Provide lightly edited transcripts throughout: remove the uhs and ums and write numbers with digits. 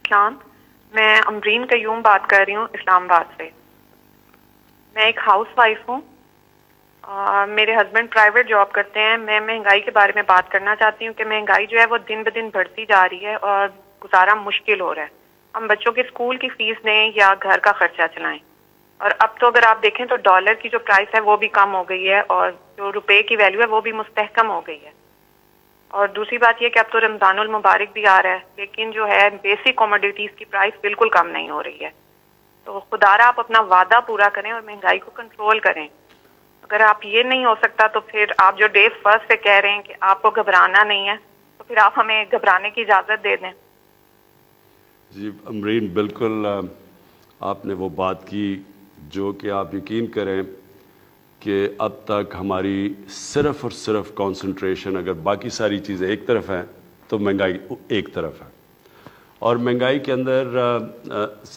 السلام. میں امرین قیوم بات کر رہی ہوں اسلام آباد سے. میں ایک ہاؤس وائف ہوں. میرے ہسبینڈ پرائیویٹ جاب کرتے ہیں. میں مہنگائی کے بارے میں بات کرنا چاہتی ہوں کہ مہنگائی جو ہے وہ دن بدن بڑھتی جا رہی ہے اور گزارا مشکل ہو رہا ہے. ہم بچوں کے اسکول کی فیس دیں یا گھر کا خرچہ چلائیں. اور اب تو اگر آپ دیکھیں تو ڈالر کی جو پرائس ہے وہ بھی کم ہو گئی ہے اور جو روپے کی ویلیو ہے وہ بھی مستحکم ہو گئی ہے. اور دوسری بات یہ کہ اب تو رمضان المبارک بھی آ رہا ہے, لیکن جو ہے بیسک کوموڈیٹیز کی پرائس بالکل کم نہیں ہو رہی ہے. تو خدارا آپ اپنا وعدہ پورا کریں اور مہنگائی کو کنٹرول کریں. اگر آپ یہ نہیں ہو سکتا تو پھر آپ جو ڈے فرسٹ سے کہہ رہے ہیں کہ آپ کو گھبرانا نہیں ہے, تو پھر آپ ہمیں گھبرانے کی اجازت دے دیں. جی امرین, بالکل آپ نے وہ بات کی جو کہ آپ یقین کریں کہ اب تک ہماری صرف اور صرف کانسنٹریشن اگر باقی ساری چیزیں ایک طرف ہیں تو مہنگائی ایک طرف ہے. اور مہنگائی کے اندر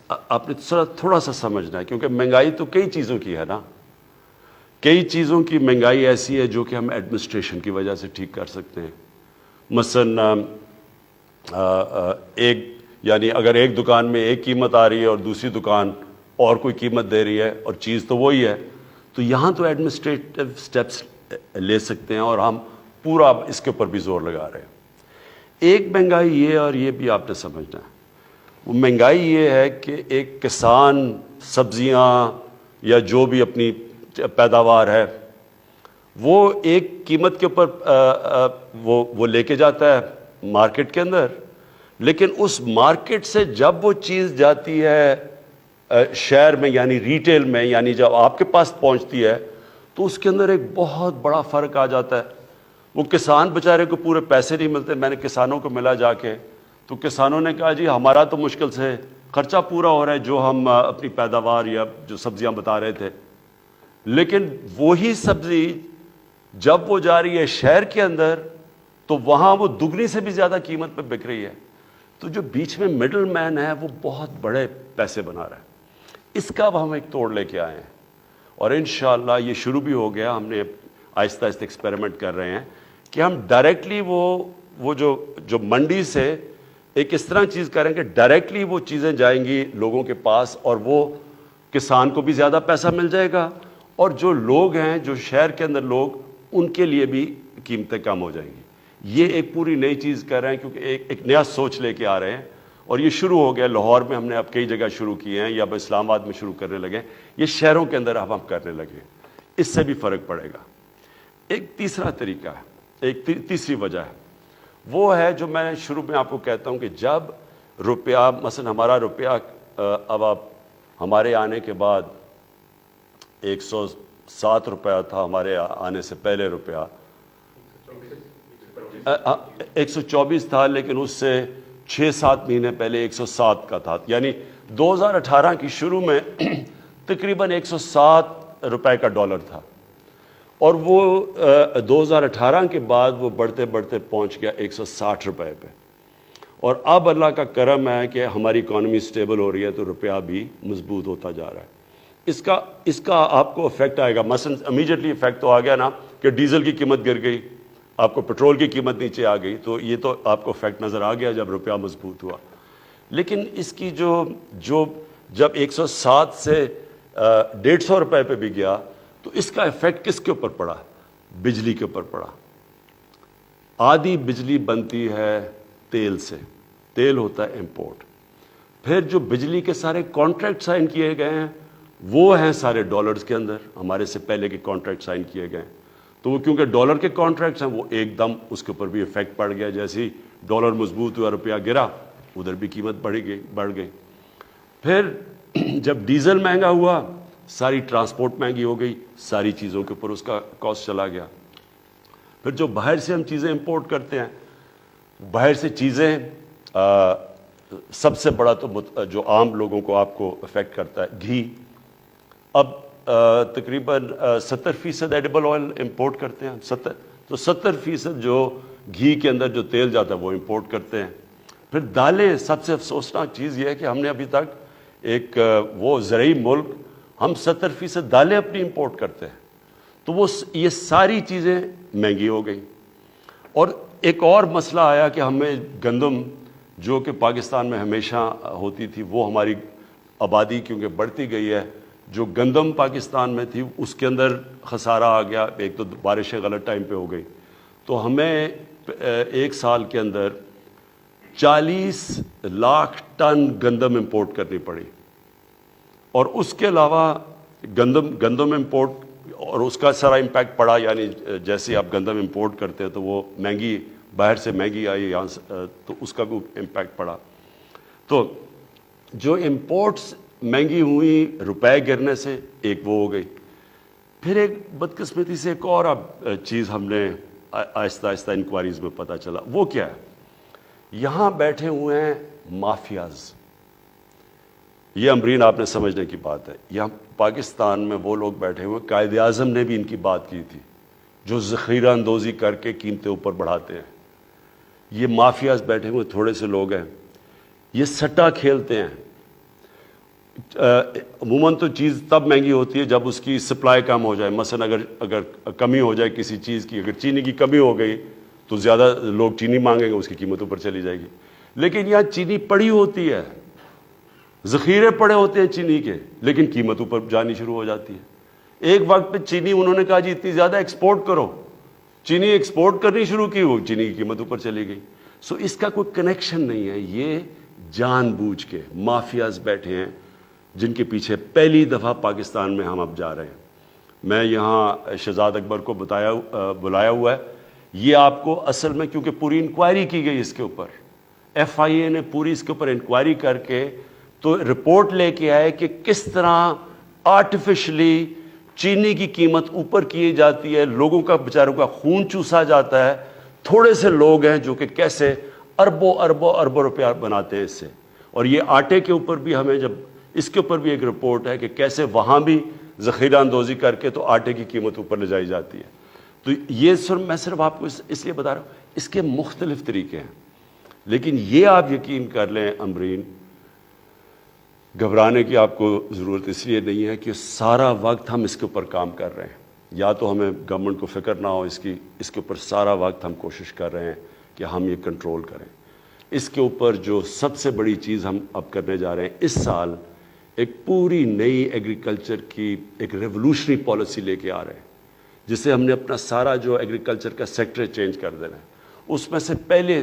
آپ نے تھوڑا سا سمجھنا ہے, کیونکہ مہنگائی تو کئی چیزوں کی ہے نا. کئی چیزوں کی مہنگائی ایسی ہے جو کہ ہم ایڈمنسٹریشن کی وجہ سے ٹھیک کر سکتے ہیں. مثلا یعنی اگر ایک دکان میں ایک قیمت آ رہی ہے اور دوسری دکان اور کوئی قیمت دے رہی ہے اور چیز تو وہی ہے, تو یہاں تو ایڈمنسٹریٹو سٹیپس لے سکتے ہیں اور ہم پورا اس کے اوپر بھی زور لگا رہے ہیں. ایک مہنگائی یہ, اور یہ بھی آپ نے سمجھنا ہے, وہ مہنگائی یہ ہے کہ ایک کسان سبزیاں یا جو بھی اپنی پیداوار ہے وہ ایک قیمت کے اوپر وہ لے کے جاتا ہے مارکیٹ کے اندر, لیکن اس مارکیٹ سے جب وہ چیز جاتی ہے شہر میں یعنی ریٹیل میں, یعنی جب آپ کے پاس پہنچتی ہے تو اس کے اندر ایک بہت بڑا فرق آ جاتا ہے. وہ کسان بیچارے کو پورے پیسے نہیں ملتے. میں نے کسانوں کو ملا جا کے, تو کسانوں نے کہا جی ہمارا تو مشکل سے خرچہ پورا ہو رہا ہے جو ہم اپنی پیداوار یا جو سبزیاں بتا رہے تھے, لیکن وہی سبزی جب وہ جا رہی ہے شہر کے اندر تو وہاں وہ دگنی سے بھی زیادہ قیمت پہ بک رہی ہے. تو جو بیچ میں مڈل مین ہے وہ بہت بڑے پیسے بنا رہا ہے. اس کا اب ہم ایک توڑ لے کے آئے ہیں اور انشاءاللہ یہ شروع بھی ہو گیا. ہم نے آہستہ آہستہ ایکسپیریمنٹ کر رہے ہیں کہ ہم ڈائریکٹلی وہ جو منڈی سے ایک اس طرح چیز کریں کہ ڈائریکٹلی وہ چیزیں جائیں گی لوگوں کے پاس اور وہ کسان کو بھی زیادہ پیسہ مل جائے گا اور جو لوگ ہیں جو شہر کے اندر لوگ ان کے لیے بھی قیمتیں کم ہو جائیں گی. یہ ایک پوری نئی چیز کر رہے ہیں کیونکہ ایک نیا سوچ لے کے آ رہے ہیں اور یہ شروع ہو گیا. لاہور میں ہم نے اب کئی جگہ شروع کیے ہیں یا اب اسلام آباد میں شروع کرنے لگے. یہ شہروں کے اندر اب ہم کرنے لگے, اس سے بھی فرق پڑے گا. ایک تیسرا طریقہ ہے, ایک تیسری وجہ ہے, وہ ہے جو میں شروع میں آپ کو کہتا ہوں کہ جب روپیہ مثلا ہمارا روپیہ اب آپ ہمارے آنے کے بعد 107 روپیہ تھا, ہمارے آنے سے پہلے روپیہ 124 تھا, لیکن اس سے 6-7 مہینے پہلے 107 کا تھا. یعنی 2018 کی شروع میں تقریباً 107 روپے کا ڈالر تھا اور وہ 2018 کے بعد وہ بڑھتے بڑھتے پہنچ گیا 160 روپے پہ. اور اب اللہ کا کرم ہے کہ ہماری اکانومی سٹیبل ہو رہی ہے تو روپیہ بھی مضبوط ہوتا جا رہا ہے. اس کا آپ کو افیکٹ آئے گا. مثلا امیجیٹلی افیکٹ تو آ گیا نا کہ ڈیزل کی قیمت گر گئی, آپ کو پیٹرول کی قیمت نیچے آ گئی, تو یہ تو آپ کو افیکٹ نظر آ گیا جب روپیہ مضبوط ہوا. لیکن اس کی جب 107 سے 150 روپے پہ بھی گیا تو اس کا افیکٹ کس کے اوپر پڑا؟ بجلی کے اوپر پڑا. آدھی بجلی بنتی ہے تیل سے, تیل ہوتا ہے امپورٹ. پھر جو بجلی کے سارے کانٹریکٹ سائن کیے گئے ہیں وہ ہیں سارے ڈالرز کے اندر, ہمارے سے پہلے کے کانٹریکٹ سائن کیے گئے ہیں. تو وہ کیونکہ ڈالر کے کانٹریکٹس ہیں وہ ایک دم اس کے اوپر بھی افیکٹ پڑ گیا. جیسے ہی ڈالر مضبوط ہوا روپیہ گرا ادھر بھی قیمت بڑھ گئی. پھر جب ڈیزل مہنگا ہوا ساری ٹرانسپورٹ مہنگی ہو گئی, ساری چیزوں کے اوپر اس کا کاسٹ چلا گیا. پھر جو باہر سے ہم چیزیں امپورٹ کرتے ہیں, باہر سے چیزیں سب سے بڑا تو جو عام لوگوں کو آپ کو افیکٹ کرتا ہے گھی. اب تقریباً 70% ایڈیبل آئل امپورٹ کرتے ہیں 70, تو 70% جو گھی کے اندر جو تیل جاتا ہے وہ امپورٹ کرتے ہیں. پھر دالیں, سب سے افسوسناک چیز یہ ہے کہ ہم نے ابھی تک ایک وہ زرعی ملک, ہم 70% دالیں اپنی امپورٹ کرتے ہیں. تو یہ ساری چیزیں مہنگی ہو گئیں. اور ایک اور مسئلہ آیا کہ ہمیں گندم جو کہ پاکستان میں ہمیشہ ہوتی تھی، وہ ہماری آبادی کیونکہ بڑھتی گئی ہے، جو گندم پاکستان میں تھی اس کے اندر خسارہ آ گیا، ایک تو بارشیں غلط ٹائم پہ ہو گئی، تو ہمیں ایک سال کے اندر 40 لاکھ ٹن گندم امپورٹ کرنی پڑی، اور اس کے علاوہ گندم امپورٹ، اور اس کا سارا امپیکٹ پڑا، یعنی جیسے آپ گندم امپورٹ کرتے ہیں تو وہ مہنگی، باہر سے مہنگی آئی یہاں سے، تو اس کا بھی امپیکٹ پڑا. تو جو امپورٹس مہنگی ہوئی روپے گرنے سے، ایک وہ ہو گئی. پھر ایک بدقسمتی سے ایک اور اب چیز ہم نے آہستہ آہستہ انکوائریز میں پتہ چلا، وہ کیا ہے؟ یہاں بیٹھے ہوئے ہیں مافیاز. یہ امرین آپ نے سمجھنے کی بات ہے، یہاں پاکستان میں وہ لوگ بیٹھے ہوئے، قائد اعظم نے بھی ان کی بات کی تھی، جو ذخیرہ اندوزی کر کے قیمتیں اوپر بڑھاتے ہیں. یہ مافیاز بیٹھے ہوئے تھوڑے سے لوگ ہیں، یہ سٹا کھیلتے ہیں. عموماً تو چیز تب مہنگی ہوتی ہے جب اس کی سپلائی کم ہو جائے. مثلا اگر کمی ہو جائے کسی چیز کی، اگر چینی کی کمی ہو گئی تو زیادہ لوگ چینی مانگیں گے، اس کی قیمت اوپر چلی جائے گی. لیکن یہاں چینی پڑی ہوتی ہے، ذخیرے پڑے ہوتے ہیں چینی کے، لیکن قیمت اوپر جانی شروع ہو جاتی ہے. ایک وقت پہ چینی انہوں نے کہا جی اتنی زیادہ ایکسپورٹ کرو، چینی ایکسپورٹ کرنی شروع کی، وہ چینی کی قیمت اوپر چلی گئی. سو اس کا کوئی کنیکشن نہیں ہے، یہ جان بوجھ کے مافیاز بیٹھے ہیں جن کے پیچھے پہلی دفعہ پاکستان میں ہم اب جا رہے ہیں. میں یہاں شہزاد اکبر کو بلایا ہوا ہے. یہ آپ کو اصل میں، کیونکہ پوری انکوائری کی گئی اس کے اوپر، ایف آئی اے نے پوری اس کے اوپر انکوائری کر کے تو رپورٹ لے کے آئے کہ کس طرح آرٹیفیشلی چینی کی قیمت اوپر کی جاتی ہے، لوگوں کا بیچاروں کا خون چوسا جاتا ہے. تھوڑے سے لوگ ہیں جو کہ کیسے اربوں اربوں اربوں روپیہ بناتے ہیں اس سے. اور یہ آٹے کے اوپر بھی ہمیں جب اس کے اوپر بھی ایک رپورٹ ہے کہ کیسے وہاں بھی ذخیرہ اندوزی کر کے تو آٹے کی قیمت اوپر لے جائی جاتی ہے. تو یہ میں صرف آپ کو اس لیے بتا رہا ہوں، اس کے مختلف طریقے ہیں. لیکن یہ آپ یقین کر لیں امرین، گھبرانے کی آپ کو ضرورت اس لیے نہیں ہے کہ سارا وقت ہم اس کے اوپر کام کر رہے ہیں. یا تو ہمیں گورنمنٹ کو فکر نہ ہو اس کے اوپر سارا وقت ہم کوشش کر رہے ہیں کہ ہم یہ کنٹرول کریں. اس کے اوپر جو سب سے بڑی چیز ہم اب کرنے جا رہے ہیں، اس سال ایک پوری نئی ایگریکلچر کی ایک ریولوشنری پالیسی لے کے آ رہے ہیں، جس سے ہم نے اپنا سارا جو ایگریکلچر کا سیکٹر چینج کر دینا ہے. اس میں سے پہلے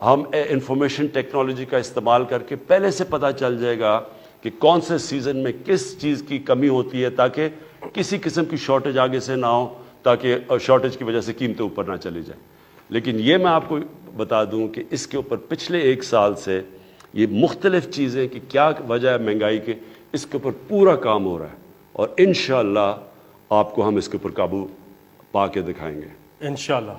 ہم انفارمیشن ٹیکنالوجی کا استعمال کر کے پہلے سے پتہ چل جائے گا کہ کون سے سیزن میں کس چیز کی کمی ہوتی ہے، تاکہ کسی قسم کی شارٹیج آگے سے نہ ہو، تاکہ شارٹیج کی وجہ سے قیمتیں اوپر نہ چلی جائیں. لیکن یہ میں آپ کو بتا دوں کہ اس کے اوپر پچھلے ایک سال سے یہ مختلف چیزیں کہ کیا وجہ ہے مہنگائی کے، اس کے اوپر پورا کام ہو رہا ہے، اور انشاءاللہ آپ کو ہم اس کے اوپر قابو پا کے دکھائیں گے انشاءاللہ.